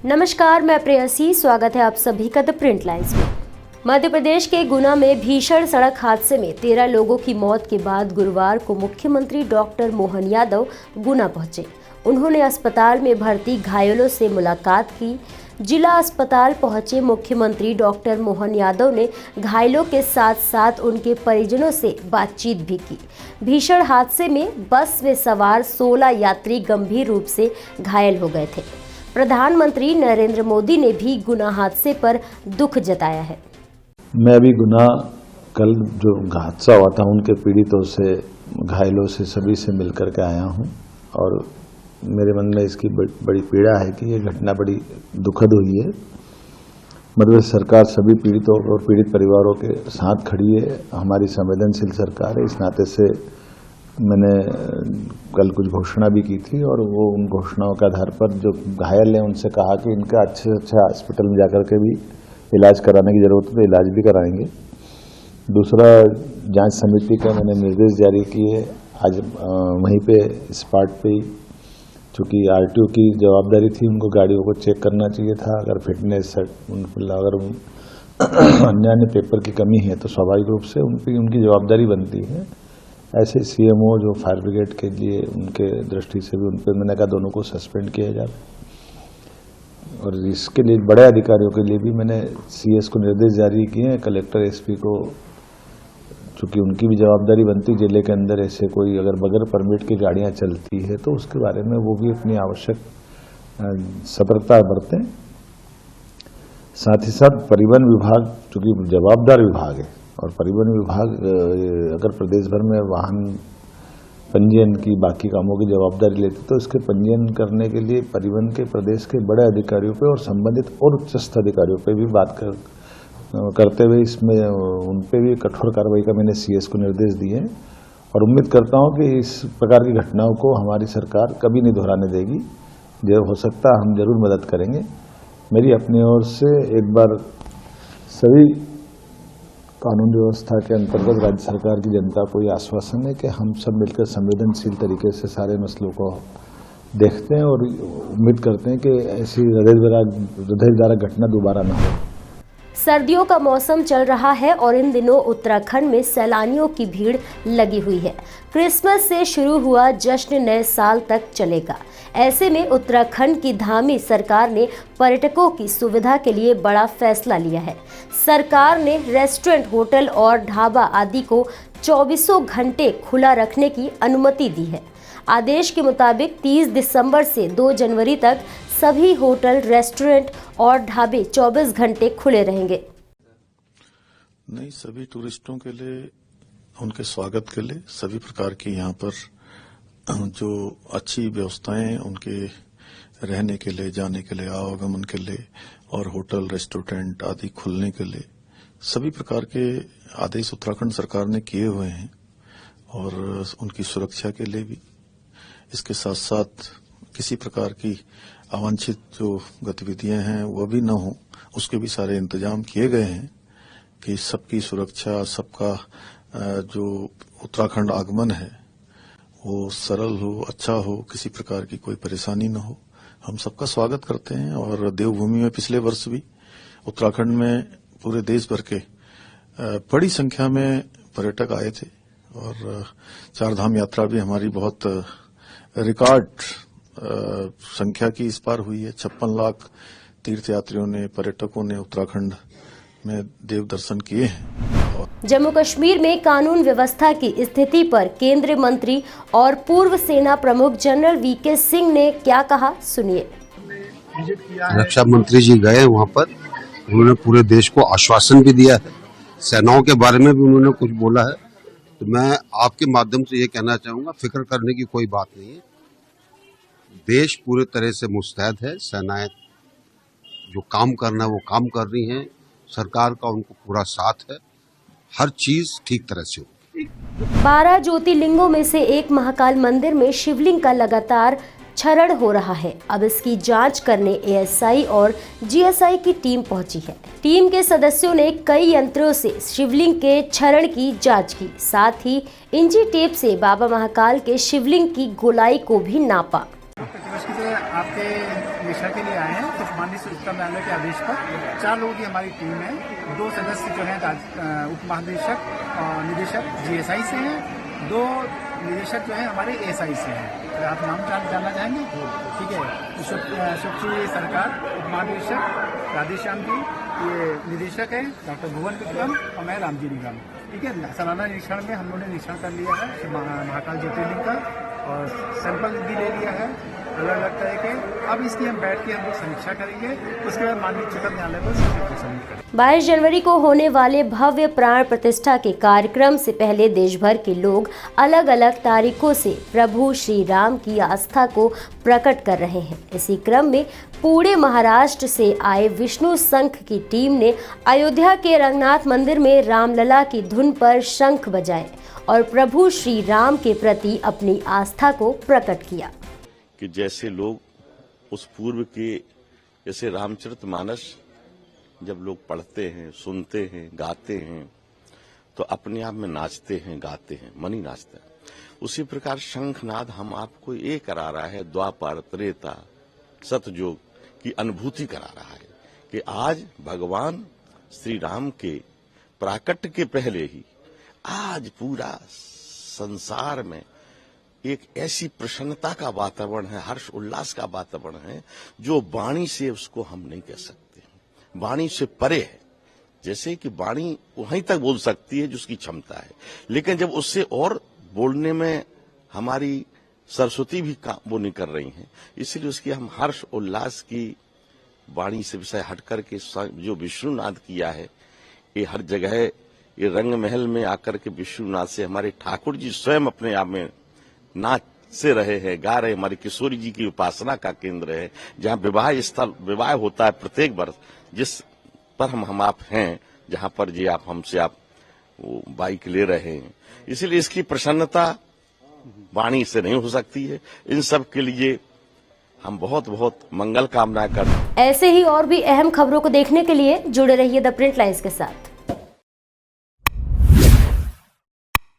नमस्कार, मैं प्रेयसी। स्वागत है आप सभी का द प्रिंट लाइन्स में। मध्य प्रदेश के गुना में भीषण सड़क हादसे में 13 लोगों की मौत के बाद गुरुवार को मुख्यमंत्री डॉक्टर मोहन यादव गुना पहुंचे। उन्होंने अस्पताल में भर्ती घायलों से मुलाकात की। जिला अस्पताल पहुंचे मुख्यमंत्री डॉक्टर मोहन यादव ने घायलों के साथ साथ उनके परिजनों से बातचीत भी की। भीषण हादसे में बस में सवार 16 यात्री गंभीर रूप से घायल हो गए थे। प्रधानमंत्री नरेंद्र मोदी ने भी गुना हादसे पर दुख जताया है। मैं अभी गुना कल जो हादसा हुआ था उनके पीड़ितों से, घायलों से, सभी से मिलकर के आया हूं और मेरे मन में इसकी बड़ी पीड़ा है कि ये घटना बड़ी दुखद हुई है। मध्य प्रदेश सरकार सभी पीड़ितों और पीड़ित परिवारों के साथ खड़ी है। हमारी संवेदनशील सरकार है। इस नाते से मैंने कल कुछ घोषणा भी की थी और वो उन घोषणाओं के आधार पर जो घायल हैं उनसे कहा कि इनका अच्छे से अच्छा हॉस्पिटल में जाकर के भी इलाज कराने की जरूरत है तो इलाज भी कराएंगे। दूसरा, जांच समिति का मैंने निर्देश जारी किए। आज वहीं पे स्पॉट पे ही, चूँकि आरटीओ की जवाबदारी थी, उनको गाड़ियों को चेक करना चाहिए था। अगर फिटनेस अगर अन्य पेपर की कमी है तो स्वाभाविक रूप से उनकी जवाबदारी बनती है। ऐसे सीएमओ जो फायर ब्रिगेड के लिए उनके दृष्टि से भी उन पर मैंने कहा दोनों को सस्पेंड किया जाए। और इसके लिए बड़े अधिकारियों के लिए भी मैंने सीएस को निर्देश जारी किए हैं, कलेक्टर एसपी को, चूँकि उनकी भी जवाबदारी बनती जिले के अंदर ऐसे कोई अगर बगैर परमिट की गाड़ियां चलती है तो उसके बारे में वो भी अपनी आवश्यक सतर्कता बरतें। साथ ही साथ परिवहन विभाग चूँकि जवाबदार विभाग है और परिवहन विभाग अगर प्रदेश भर में वाहन पंजीयन की बाकी कामों की जवाबदारी लेते तो इसके पंजीयन करने के लिए परिवहन के प्रदेश के बड़े अधिकारियों पे और संबंधित और उच्चस्थ अधिकारियों पे भी बात करते हुए इसमें उन पे भी कठोर कार्रवाई का मैंने सीएस को निर्देश दिए हैं और उम्मीद करता हूं कि इस प्रकार की घटनाओं को हमारी सरकार कभी नहीं दोहराने देगी। जब हो सकता हम जरूर मदद करेंगे। मेरी अपनी ओर से एक बार सभी कानून व्यवस्था के अंतर्गत राज्य सरकार की जनता को ये आश्वासन है कि हम सब मिलकर संवेदनशील तरीके से सारे मसलों को देखते हैं और उम्मीद करते हैं कि ऐसी हृदयविदारक घटना दोबारा न हो। सर्दियों का मौसम चल रहा है और इन दिनों उत्तराखंड में सैलानियों की भीड़ लगी हुई है। क्रिसमस से शुरू हुआ जश्न नए साल तक चलेगा। ऐसे में उत्तराखंड की धामी सरकार ने पर्यटकों की सुविधा के लिए बड़ा फैसला लिया है। सरकार ने रेस्टोरेंट, होटल और ढाबा आदि को 24 घंटे खुला रखने की अनुमति दी है। आदेश के मुताबिक 30 दिसंबर से 2 जनवरी तक सभी होटल, रेस्टोरेंट और ढाबे 24 घंटे खुले रहेंगे। नहीं, सभी टूरिस्टों के लिए, उनके स्वागत के लिए सभी प्रकार की यहाँ पर जो अच्छी व्यवस्थाएं उनके रहने के लिए, जाने के लिए, आवागमन के लिए और होटल, रेस्टोरेंट आदि खुलने के लिए सभी प्रकार के आदेश उत्तराखंड सरकार ने किए हुए हैं और उनकी सुरक्षा के लिए भी। इसके साथ साथ किसी प्रकार की अवांछित जो गतिविधियां हैं वह भी न हो, उसके भी सारे इंतजाम किए गए हैं कि सबकी सुरक्षा, सबका जो उत्तराखंड आगमन है वो सरल हो, अच्छा हो, किसी प्रकार की कोई परेशानी न हो। हम सबका स्वागत करते हैं और देवभूमि में पिछले वर्ष भी उत्तराखंड में पूरे देश भर के बड़ी संख्या में पर्यटक आए थे और चारधाम यात्रा भी हमारी बहुत रिकॉर्ड संख्या की इस बार हुई है। 56 लाख तीर्थयात्रियों ने, पर्यटकों ने उत्तराखंड में देव दर्शन किए हैं। जम्मू कश्मीर में कानून व्यवस्था की स्थिति पर केंद्रीय मंत्री और पूर्व सेना प्रमुख जनरल वीके सिंह ने क्या कहा, सुनिए। रक्षा मंत्री जी गए वहां पर, उन्होंने पूरे देश को आश्वासन भी दिया है, सेनाओं के बारे में भी उन्होंने कुछ बोला है। तो मैं आपके माध्यम से ये कहना चाहूंगा, फिक्र करने की कोई बात नहीं है। देश पूरे तरह से मुस्तैद है, सेनाएं जो काम करना है वो काम कर रही हैं, सरकार का उनको पूरा साथ है, हर चीज ठीक तरह से होगी। 12 ज्योतिर्लिंगों में से एक महाकाल मंदिर में शिवलिंग का लगातार क्षरण हो रहा है। अब इसकी जांच करने एएसआई और जीएसआई की टीम पहुंची है। टीम के सदस्यों ने कई यंत्रों से शिवलिंग के क्षरण की जांच की, साथ ही इंची टेप से बाबा महाकाल के शिवलिंग की गोलाई को भी नापा। आपके दिशा के लिए आए हैं, कुछ माननीय उच्चतम न्यायालय के आदेश पर 4 लोगों की हमारी टीम है। 2 सदस्य जो हैं उप महानिदेशक और निदेशक GSI से हैं, 2 निदेशक जो है हमारे ASI से हैं। तो आप नाम जानना चाहेंगे? ठीक है। सुखी सरकार उप महानिदेशक, राधेश्याम जी ये निदेशक है, डॉक्टर भुवन विक्रम और मैं रामजी निगम। ठीक है। सालाना निरीक्षण में हम लोगों ने निरीक्षण कर लिया है महाकाल ज्योतिर्लिंग का और सैंपल भी ले लिया है अलग अलग तरह के। अब इसकी हम बैठ के हम लोग समीक्षा करेंगे, उसके बाद माननीय उच्चतम न्यायालय पर सबमिट करेंगे। 22 जनवरी को होने वाले भव्य प्राण प्रतिष्ठा के कार्यक्रम से पहले देश भर के लोग अलग अलग तारीखों से प्रभु श्री राम की आस्था को प्रकट कर रहे हैं। इसी क्रम में पूरे महाराष्ट्र से आए विष्णु संघ की टीम ने अयोध्या के रंगनाथ मंदिर में रामलला की धुन पर शंख बजाए और प्रभु श्री राम के प्रति अपनी आस्था को प्रकट किया। कि जैसे लोग उस पूर्व के जैसे रामचरितमानस जब लोग पढ़ते हैं, सुनते हैं, गाते हैं तो अपने आप में नाचते हैं, गाते हैं, मन ही नाचता है। उसी प्रकार शंखनाद हम आपको ये करा रहा है, द्वापर त्रेता सतयुग की अनुभूति करा रहा है कि आज भगवान श्री राम के प्राकट्य के पहले ही आज पूरा संसार में एक ऐसी प्रसन्नता का वातावरण है, हर्ष उल्लास का वातावरण है जो वाणी से उसको हम नहीं कह सकते, वाणी से परे है। जैसे कि वाणी वहीं तक बोल सकती है जिसकी क्षमता है, लेकिन जब उससे और बोलने में हमारी सरस्वती भी वो नहीं कर रही हैं, इसलिए उसकी हम हर्ष उल्लास की वाणी से विषय हट करके जो विष्णुनाद किया है, ये हर जगह ये रंग महल में आकर के विष्णुनाद से हमारे ठाकुर जी स्वयं अपने आप में नाच से रहे हैं, गा रहे। हमारे किशोरी जी की उपासना का केंद्र है, जहाँ विवाह होता है प्रत्येक वर्ष, जिस पर हम आप हैं, जहाँ पर जी आप हमसे आप वो बाइक ले रहे हैं। इसलिए इसकी प्रसन्नता वाणी से नहीं हो सकती है। इन सब के लिए हम बहुत बहुत मंगल कामना करते हैं। ऐसे ही और भी अहम खबरों को देखने के लिए जुड़े रहिए द प्रिंट लाइन्स के साथ।